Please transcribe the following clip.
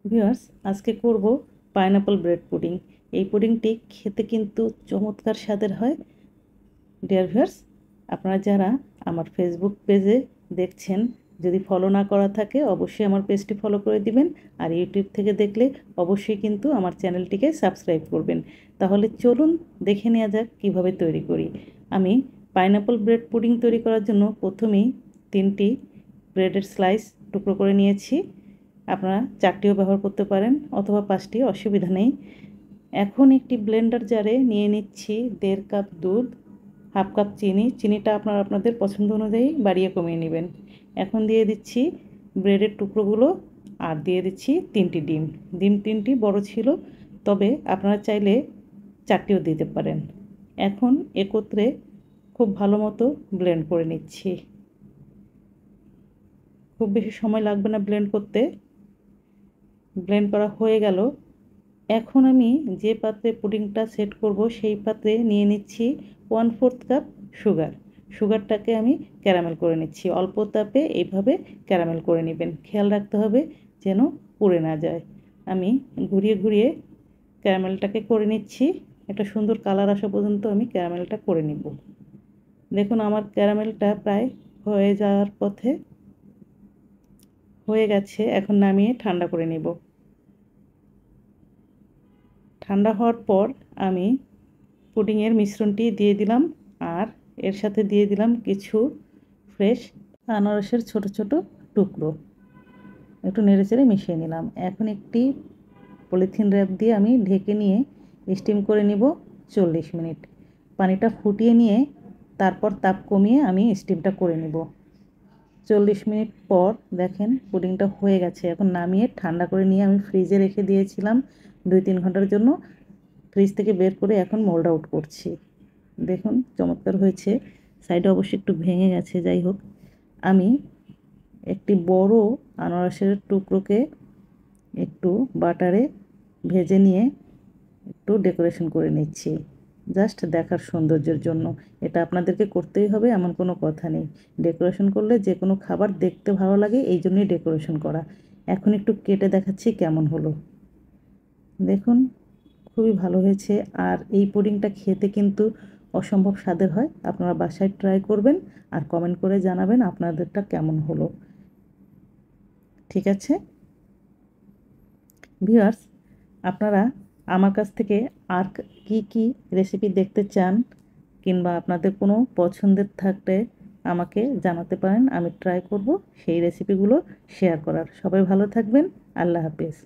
Viewers, আজকে করব pineapple bread pudding. এই পুডিংটি খেতে কিন্তু চমৎকার স্বাদের হয়। ডিয়ার ভিউয়ার্স, আপনারা যারা আমার ফেসবুক পেজে দেখছেন, যদি ফলো না করা থাকে অবশ্যই আমার পেজটি ফলো করে দিবেন। আর ইউটিউব থেকে দেখলে অবশ্যই কিন্তু আমার চ্যানেলটিকে সাবস্ক্রাইব করবেন। তাহলে চলুন দেখে নেওয়া যাক কীভাবে তৈরি করি। আমি পাইনাপল ব্রেড পুডিং তৈরি করার জন্য প্রথমেই 3টি ব্রেডের স্লাইস টুকরো করে নিয়েছি। আপনারা 4টিও ব্যবহার করতে পারেন অথবা 5টি, অসুবিধা নেই। এখন একটি ব্লেন্ডার জারে নিয়ে নিচ্ছি 1.5 কাপ দুধ, হাফ কাপ চিনি। চিনিটা আপনারা আপনাদের পছন্দ অনুযায়ী বাড়িয়ে কমিয়ে নেবেন। এখন দিয়ে দিচ্ছি ব্রেডের টুকরোগুলো আর দিয়ে দিচ্ছি 3টি ডিম। ডিম 3টি বড় ছিল, তবে আপনারা চাইলে 4টিও দিতে পারেন। এখন একত্রে খুব ভালো মতো ব্লেন্ড করে নিচ্ছি। খুব বেশি সময় লাগবে না ব্লেন্ড করতে। ব্লেন্ড করা হয়ে গেল। এখন আমি যে পাত্রে পুডিংটা সেট করব সেই পাত্রে নিয়ে নিচ্ছি 1/4 কাপ সুগার। সুগারটাকে আমি ক্যারামেল করে নিচ্ছি। অল্প তাপে এইভাবে ক্যারামেল করে নেবেন। খেয়াল রাখতে হবে যেন পুড়ে না যায়। আমি ঘুরিয়ে ঘুরিয়ে ক্যারামেলটাকে করে নিচ্ছি। একটা সুন্দর কালার আসা পর্যন্ত আমি ক্যারামেলটা করে নিব। দেখুন আমার ক্যারামেলটা প্রায় হয়ে যাওয়ার পথে হয়ে গেছে। এখন নামিয়ে ঠান্ডা করে নেব। ঠান্ডা হওয়ার পর আমি পুডিংয়ের মিশ্রণটি দিয়ে দিলাম আর এর সাথে দিয়ে দিলাম কিছু ফ্রেশ আনারসের ছোট ছোট টুকরো। একটু নেড়েচেড়ে মিশিয়ে নিলাম। এখন একটি পলিথিন র্যাপ দিয়ে আমি ঢেকে নিয়ে স্টিম করে নিব 40 মিনিট। পানিটা ফুটিয়ে নিয়ে তারপর তাপ কমিয়ে আমি স্টিমটা করে নিব। 40 মিনিট পর দেখেন পুডিংটা হয়ে গেছে। এখন নামিয়ে ঠান্ডা করে নিয়ে আমি ফ্রিজে রেখে দিয়েছিলাম 2-3 ঘন্টার জন্য। ফ্রিজ থেকে বের করে এখন মোল্ড আউট করছি। দেখুন চমৎকার হয়েছে। সাইডে অবশ্যই একটু ভেঙে গেছে, যাই হোক। আমি একটি বড় আনারসের টুকরোকে একটু বাটারে ভেজে নিয়ে একটু ডেকোরেশন করে নিচ্ছি, জাস্ট দেখার সৌন্দর্যের জন্য। এটা আপনাদেরকে করতেই হবে এমন কোনো কথা নেই। ডেকোরেশন করলে যে কোনো খাবার দেখতে ভালো লাগে, এই জন্যই ডেকোরেশন করা। এখন একটু কেটে দেখাচ্ছি কেমন হলো। দেখুন খুবই ভালো হয়েছে। আর এই পুডিংটা খেতে কিন্তু অসম্ভব স্বাদের হয়। আপনারা বাসায় ট্রাই করবেন আর কমেন্ট করে জানাবেন আপনাদেরটা কেমন হলো। ঠিক আছে ভিউয়ার্স, আপনারা আমার কাছ থেকে আর কি কি রেসিপি দেখতে চান কিংবা আপনাদের কোনো পছন্দের থাকলে আমাকে জানাতে পারেন। আমি ট্রাই করব সেই রেসিপিগুলো শেয়ার করার। সবাই ভালো থাকবেন। আল্লাহ হাফেজ।